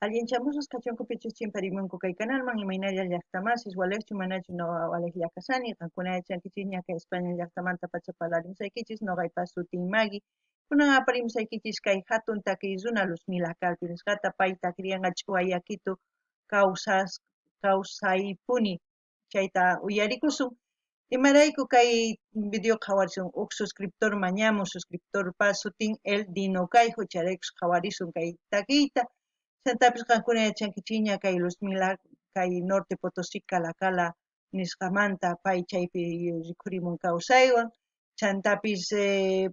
Allinchamusas kachonku pichus chimparimunku kay canalman imaynalla llaqtamasis walekchu manachu noqa waleklla kasani qankuna yachankichis ña kay España llaqtamanta pachapalarimsaykichis noqaypas sutin Magui kunan aparimusaykichis kay hatun takiy runa Luz Milacalpi nisqata pay takiriyanqa ch'uwa yakitu kawsaypuni chayta uyarikusun imarayku kay video qhawarishun huk suscriptor mañamun suscriptorpa sutin el Dino Kayhu chayraykus qhawarisun kay takiyta chantapis qankuna yachankichis ña kay Luz kay Norte Potosí Calacala nisqamanta pay chaypi rikhurimun kawsaywan chantapis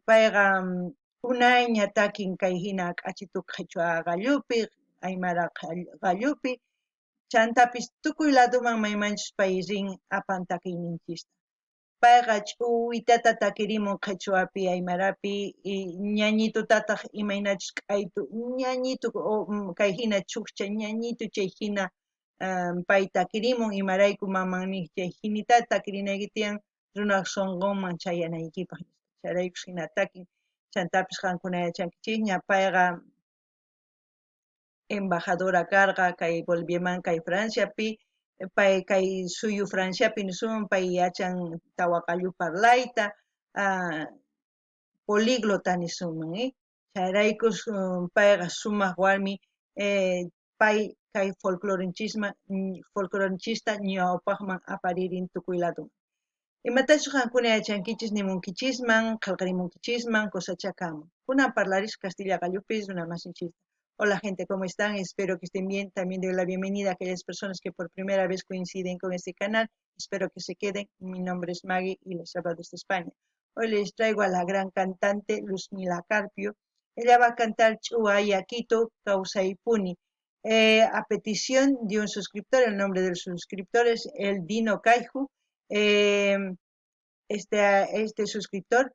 payqa unay ña takin kay hina k'achituq qhichwa gallupi aymara gallupi chantapis tukuy ladoman maymanchus pay rin apan takiyninchista payqa ch'uwitata takirimun qhichwapi aymarapi ñañitutataq imaynachus q'aytu ñañitu kay hina chukcha ñañitu chay hina pay takirimun imarayku mamanmi chay hinitata takirinayki tiyan runaq sunqunman chayanaykipaq chayraykus hina takin chantapis qankuna yachankichis ña payqa embajadora karqa kay Boliviaman kay Franciapi pay kay suyu Franciapi nishuman pay yachan tawa qallu parlayta políglota nishuman chayraykus payqa sumaq warmi pay kay folclorechista ñawpaqman aparirin tukuy lado imatachus qankuna yachankichis nimunkichisman qillqarimunkichisman kusachakamun kunan parlarish Castilla Gallupis runa masinchista. Hola gente, ¿cómo están? Espero que estén bien. También doy la bienvenida a aquellas personas que por primera vez coinciden con este canal. Espero que se queden. Mi nombre es Maggie y les hablo desde España. Hoy les traigo a la gran cantante Luz Carpio. Ella va a cantar Ch'uwa Yakitu Kawsaypuni. A petición de un suscriptor, el nombre del suscriptor es el Dino Kayhu. Este suscriptor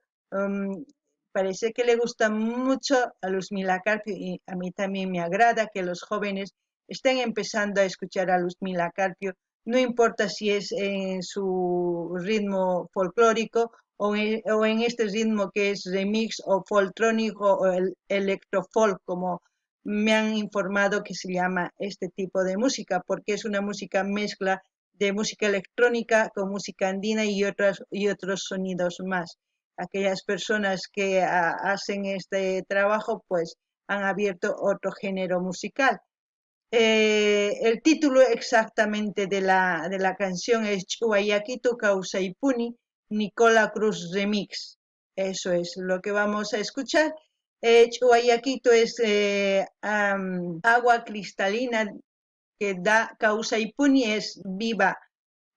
parece que le gusta mucho a Luz Carpio y a mí también me agrada que los jóvenes estén empezando a escuchar a Luz Carpio, no importa si es en su ritmo folclórico o en este ritmo que es remix o foltrónico o el electrofolk, como me han informado que se llama este tipo de música, porque es una música mezcla de música electrónica con música andina y otros sonidos más. Aquellas personas que hacen este trabajo pues han abierto otro género musical. El título exactamente de la canción es Ch'uwa Yakitu Kawsaypuni Nicola Cruz Remix. Eso es lo que vamos a escuchar. Ch'uwa Yakitu es agua cristalina que da, Kawsaypuni es viva,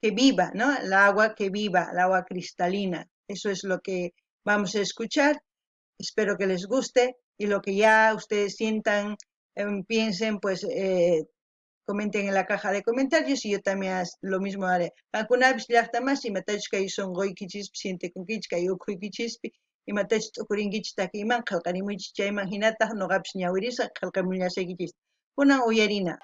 que viva, ¿no? El agua que viva, el agua cristalina. Eso es lo que vamos a escuchar. Espero que les guste y lo que ya ustedes sientan, piensen, pues comenten en la caja de comentarios y yo también lo mismo haré. Algunas llaqtamas y matach kay sonqoykichispi siente kunkichis kay ukhuykichis y matach tukurinkichis takiman qillqarimunchis chayman hinataq noqapis ñawirisqa qillqamullashaykichis. Kunan uyarina.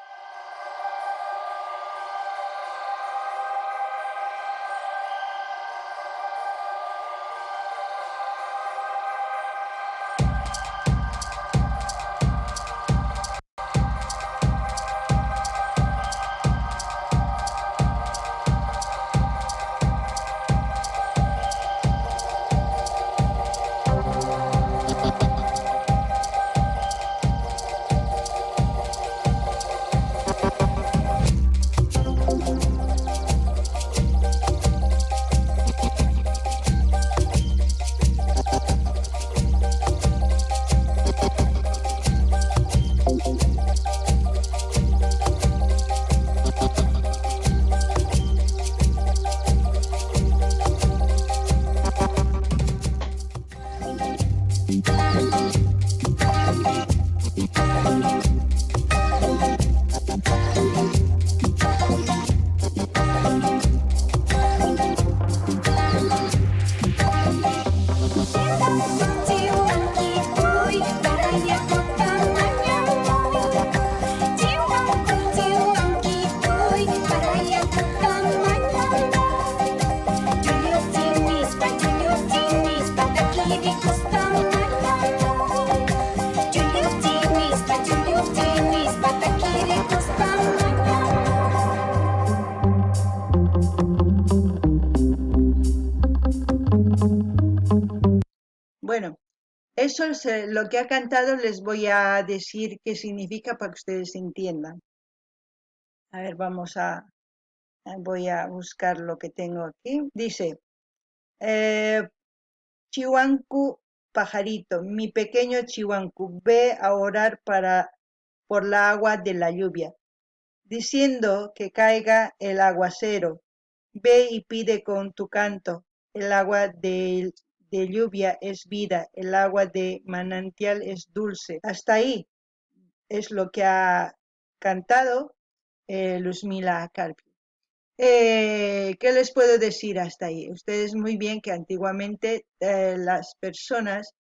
eso lo que ha cantado les voy a decir qué significa para que ustedes entiendan. A ver, voy a buscar lo que tengo aquí. Dice, Chihuancu, pajarito, mi pequeño Chihuancu, ve a orar por la agua de la lluvia, diciendo que caiga el aguacero. Ve y pide con tu canto. El agua de lluvia es vida, el agua de manantial es dulce. Hasta ahí es lo que ha cantado Luzmila Carpio. ¿Qué les puedo decir hasta ahí? Ustedes muy bien que antiguamente las personas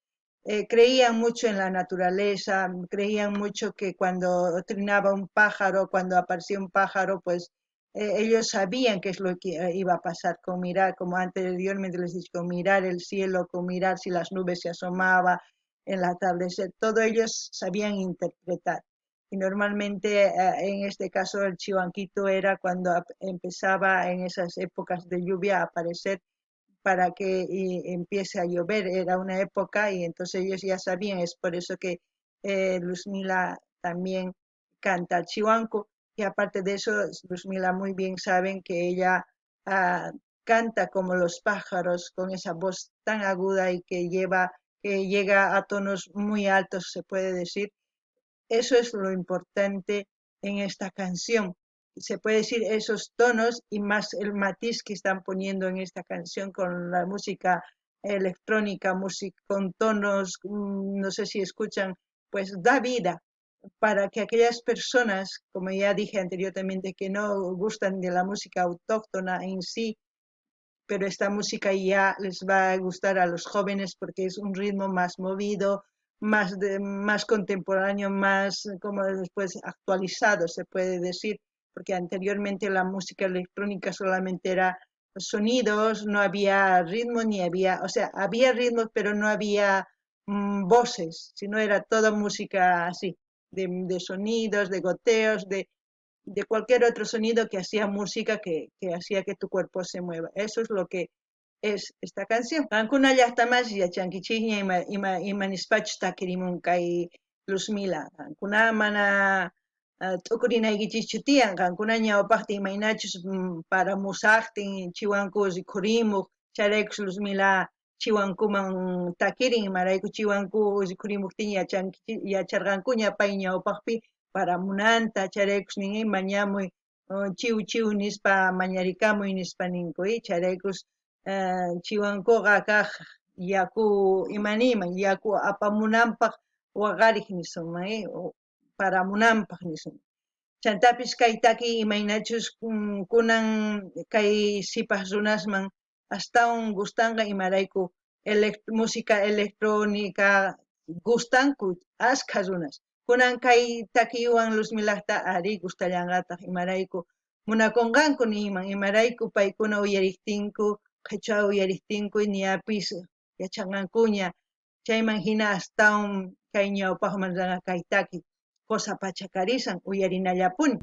creían mucho en la naturaleza, creían mucho que cuando trinaba un pájaro, cuando aparecía un pájaro, pues ellos sabían qué es lo que iba a pasar con mirar, como anteriormente les dije, con mirar el cielo, con mirar si las nubes se asomaban en el atardecer, todo ellos sabían interpretar. Y normalmente en este caso el chihuanquito era cuando empezaba en esas épocas de lluvia a aparecer para que empiece a llover. Era una época y entonces ellos ya sabían, es por eso que Luzmila también canta el chihuanco. Y aparte de eso, Luzmila muy bien saben que ella ah, canta como los pájaros con esa voz tan aguda y que llega a tonos muy altos, se puede decir. Eso es lo importante en esta canción. Se puede decir esos tonos y más el matiz que están poniendo en esta canción con la música electrónica, música con tonos, no sé si escuchan, pues da vida para que aquellas personas, como ya dije anteriormente, que no gustan de la música autóctona en sí, pero esta música ya les va a gustar a los jóvenes porque es un ritmo más movido, más contemporáneo, más como después actualizado, se puede decir, porque anteriormente la música electrónica solamente era sonidos, no había ritmo ni había, o sea, había ritmos, pero no había voces, sino era toda música así, de sonidos, de goteos, de cualquier otro sonido que hacía música que hacía que tu cuerpo se mueva. Eso es lo que es esta canción. Kankuna llaqtamas yachankichikña ima nispachus takirimunqay Luzmila. Kankuna mana t'ukurinaykichikchu tiyan, kankuna ñawpaqtin imaynachus para musaqtin chiwanku rikhurimuq, charaykus Luzmila chiwankuman takirin, imarayku chiwanku rikhurimuqtin yacharqankuña pay ñawpaqpi para munanta charaykus nin mañamuy chiw chiw nispa mañarikamuy nispa ninkuy charaykus chiwankuqa kaq yaku imaniyman yaku apamunanpaq waqariq nisunman paramunanpaq nisunman chantapis kay taki imaynachus kunan kay sipaq runasman astawan gustanqa imarayku música electrónica gustanku ashka runas kunan kay takiwan Luzmilaqta ari gustallanqataq imarayku munakunqanku niyman imarayku paykuna uyariktinku qhichwa uyariktinku ñapis yachanqankuña chayman hina astawan kay ñawpaqman ranqa kay taki qosa pachakarisan uyarinallapuni.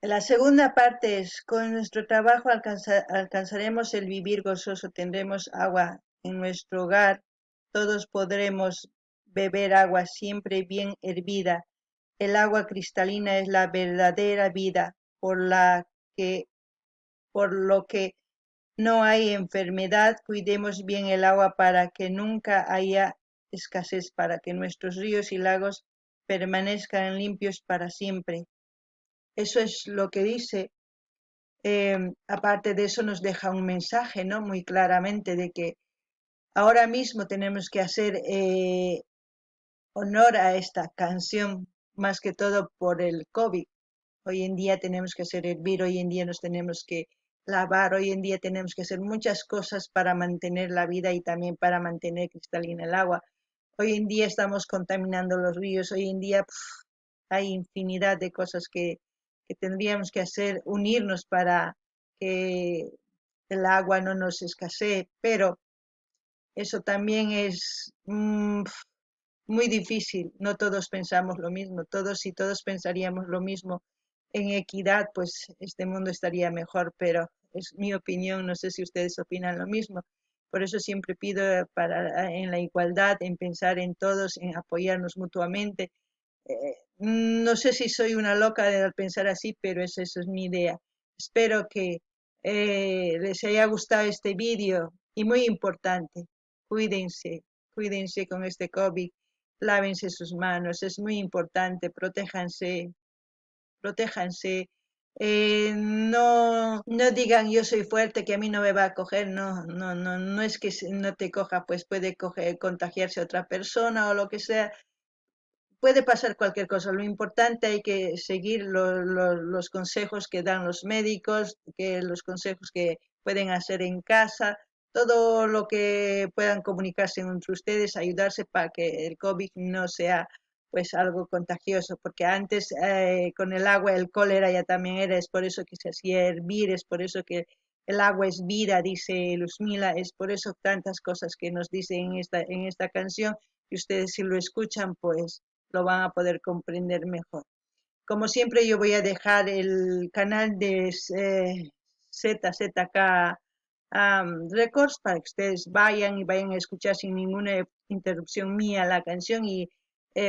La segunda parte es, con nuestro trabajo alcanzaremos el vivir gozoso, tendremos agua en nuestro hogar, todos podremos beber agua siempre bien hervida. El agua cristalina es la verdadera vida, que, por lo que no hay enfermedad. Cuidemos bien el agua para que nunca haya escasez, para que nuestros ríos y lagos permanezcan limpios para siempre. Eso es lo que dice. Aparte de eso nos deja un mensaje, ¿no? Muy claramente de que ahora mismo tenemos que hacer honor a esta canción, más que todo por el COVID. Hoy en día tenemos que hacer hervir, hoy en día nos tenemos que lavar, hoy en día tenemos que hacer muchas cosas para mantener la vida y también para mantener cristalina el agua. Hoy en día estamos contaminando los ríos, hoy en día hay infinidad de cosas que tendríamos que hacer, unirnos para que el agua no nos escasee, pero eso también es muy difícil. No todos pensamos lo mismo. Si todos pensaríamos lo mismo en equidad, pues este mundo estaría mejor, pero es mi opinión, no sé si ustedes opinan lo mismo. Por eso siempre pido en la igualdad, en pensar en todos, en apoyarnos mutuamente. No sé si soy una loca de pensar así, pero eso es mi idea. Espero que les haya gustado este vídeo y muy importante, cuídense, cuídense con este COVID, lávense sus manos, es muy importante, protéjanse, protéjanse. No digan yo soy fuerte que a mí no me va a coger, no es que no te coja, pues puede contagiarse a otra persona o lo que sea, puede pasar cualquier cosa. Lo importante hay que seguir los consejos que dan los médicos, los consejos que pueden hacer en casa, todo lo que puedan comunicarse entre ustedes, ayudarse para que el COVID no sea pues algo contagioso, porque antes con el agua el cólera ya también era, es por eso que se hacía hervir, es por eso que el agua es vida, dice Luzmila, es por eso tantas cosas que nos dicen en esta canción, y ustedes si lo escuchan, pues lo van a poder comprender mejor. Como siempre, yo voy a dejar el canal de ZZK Records para que ustedes vayan a escuchar sin ninguna interrupción mía la canción y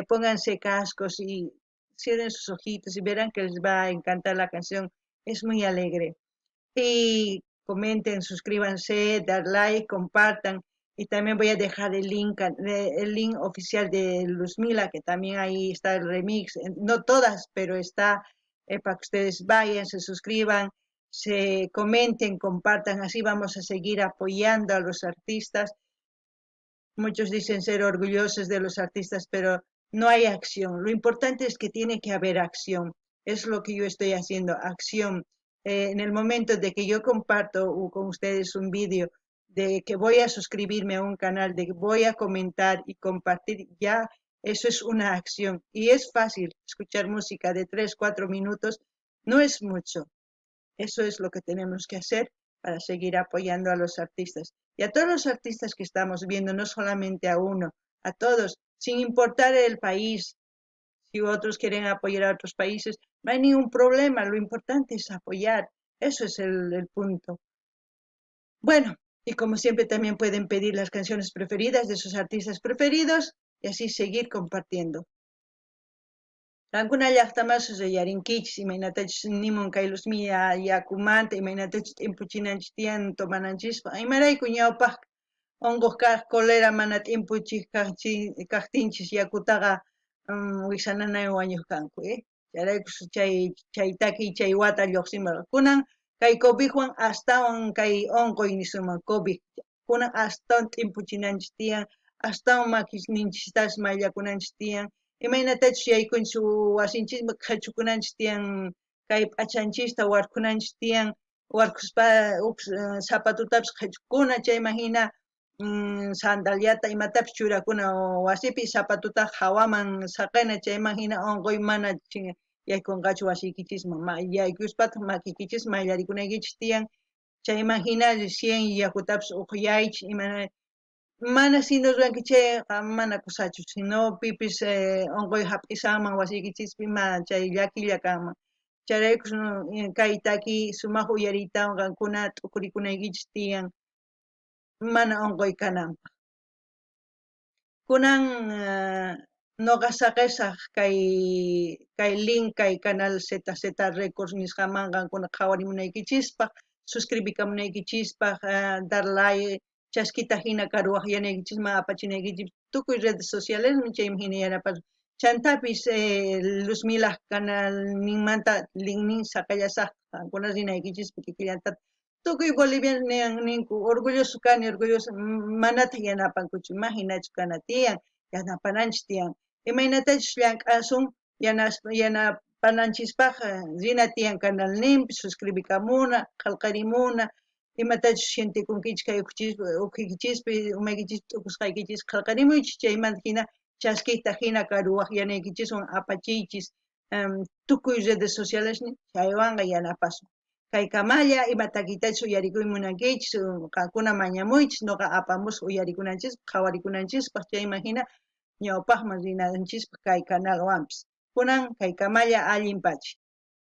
pónganse cascos y cierren sus ojitos y verán que les va a encantar la canción. Es muy alegre. Y comenten, suscríbanse, dar like, compartan. Y también voy a dejar el link oficial de Luzmila, que también ahí está el remix. No todas, pero está para que ustedes vayan, se suscriban, se comenten, compartan. Así vamos a seguir apoyando a los artistas. Muchos dicen ser orgullosos de los artistas, pero no hay acción. Lo importante es que tiene que haber acción. Es lo que yo estoy haciendo, acción. En el momento de que yo comparto con ustedes un vídeo, de que voy a suscribirme a un canal, de que voy a comentar y compartir, ya eso es una acción. Y es fácil escuchar música de 3, 4 minutos, no es mucho. Eso es lo que tenemos que hacer para seguir apoyando a los artistas. Y a todos los artistas que estamos viendo, no solamente a uno, a todos, sin importar el país. Si otros quieren apoyar a otros países, no hay ningún problema. Lo importante es apoyar. Eso es el punto. Bueno, y como siempre también pueden pedir las canciones preferidas de sus artistas preferidos y así seguir compartiendo. Rankuna llaqtamasus yarinkichis imaynatachus nimun kay Luzmilla yakumanta imaynatachus t'impuchinanchis tiyan tomananchikpa imarayku ñawpaq unquq kaq cólera mana t'impuchik kaqtinchis yakutaqa wiksananaywan wañuq kanku chayraykus chay takiy chay wata lluqsimusqa kunan kay covidwan astawan kay unquy nishuman covid kunan astawan t'impuchinanchis tiyan astawan maquinchiktapas mayllakunanchis tiyan imaynatachus yaykunchik wasinchikman qhichukunanchis tiyan kay p'achanchista warkunanchis tiyan warkuspa zapatutapas qhichukuna chayman hina sandaliata imatapis churakuna wasipi zapatutaqa hawaman saqina chayman hina unquy mana yaykunqachu wasiykichisman yaykuspata makiykichisman mayllaricunaykichis tiyan chayman hina 100 yakutapas upyaychik mana sino rurankichayqa mana kusachu sino pipis unquy hap'isanman wasiykichispi ima chay llakilla kanman Chayraykun kay taki sumaq uyariytawan qankuna t'ukurikunaykichisaq tiyan mana unquy kananpaq. Kunan nuqa saqisaq kay link kay canal ZZ Records nisqamanqa qankuna qhawarimunaykichisaq, suscribikamunaykichisaq, dar like, chaskita hina karuwaqyanaykichikman apachinaykichik tukuy redes socialesmi chaymi hina yanapashun. Chantapis Luzmila canal ninmanta linknin saqallasaqta qankuna rinaykichishpa kikillantata tukuy boliviano ninku orgulloso kani, orgulloso manataq yanapankuchu imahinachu kana tiyan, yanapananchis tiyan, imaynatachus llank'asun yanapananchispaqqa rina tiyan canalninpi suscribikamuna, qallqarimuna, imatachus shintikunkichik kay ukhuykichispi, umaykichis t'ukusqaykichis qallqarimuychis chaymanta hina chaskita hina karuwaqyanaykichiswan apachiychis tukuy redes socialesni chaywanqa yanapasun. Kaykamalla ima takiytachus uyarikuyta munankichis qankuna mañamuychis nuqa apamusqa uyarikunanchis qhawarikunanchispaq chayman hina ñawpaqman rinanchispaq kay canalwanpis. Kunan kaykamalla allinpachik.